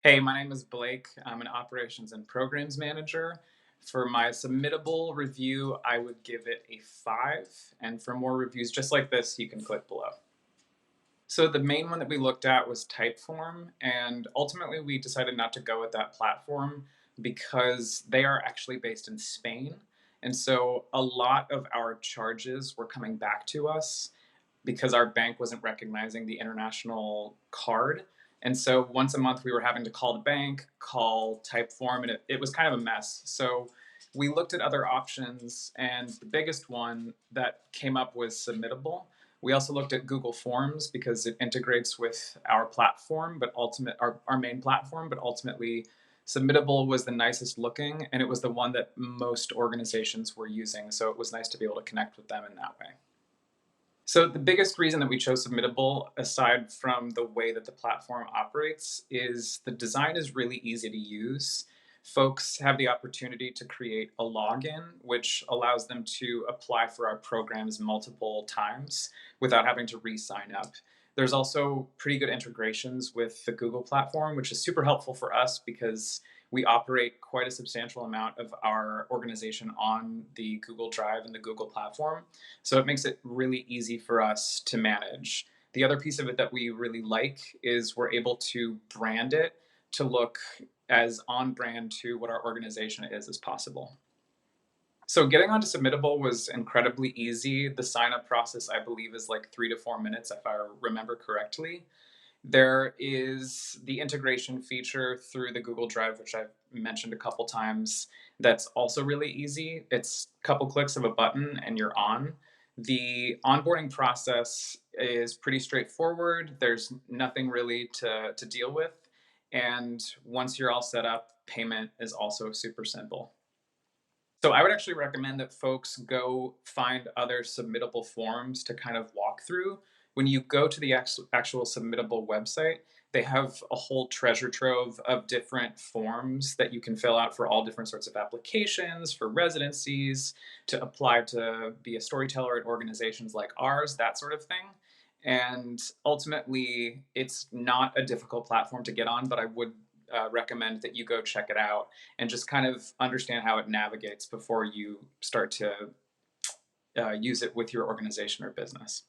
Hey, my name is Blake. I'm an operations and programs manager. For my submittable review, I would give it a 5. And for more reviews just like this, you can click below. So the main one that we looked at was Typeform, and ultimately we decided not to go with that platform because they are actually based in Spain. And so a lot of our charges were coming back to us because our bank wasn't recognizing the international card. And so once a month, we were having to call the bank, call Typeform, and it was kind of a mess. So we looked at other options, and the biggest one that came up was Submittable. We also looked at Google Forms because it integrates with our platform, but our main platform, but ultimately Submittable was the nicest looking, and it was the one that most organizations were using. So it was nice to be able to connect with them in that way. So the biggest reason that we chose Submittable, aside from the way that the platform operates, is the design is really easy to use. Folks have the opportunity to create a login, which allows them to apply for our programs multiple times without having to re-sign up. There's also pretty good integrations with the Google platform, which is super helpful for us because we operate quite a substantial amount of our organization on the Google Drive and the Google platform. So it makes it really easy for us to manage. The other piece of it that we really like is we're able to brand it to look as on brand to what our organization is as possible. So getting onto Submittable was incredibly easy. The sign up process, I believe, is like 3 to 4 minutes, if I remember correctly. There is the integration feature through the Google Drive, which I've mentioned a couple times. That's also really easy. It's a couple clicks of a button and you're on. The onboarding process is pretty straightforward. There's nothing really to deal with. And once you're all set up, payment is also super simple. So I would actually recommend that folks go find other submittable forms to kind of walk through. When you go to the actual submittable website, they have a whole treasure trove of different forms that you can fill out for all different sorts of applications, for residencies, to apply to be a storyteller at organizations like ours, that sort of thing. And ultimately, it's not a difficult platform to get on, but I would recommend that you go check it out and just kind of understand how it navigates before you start to use it with your organization or business.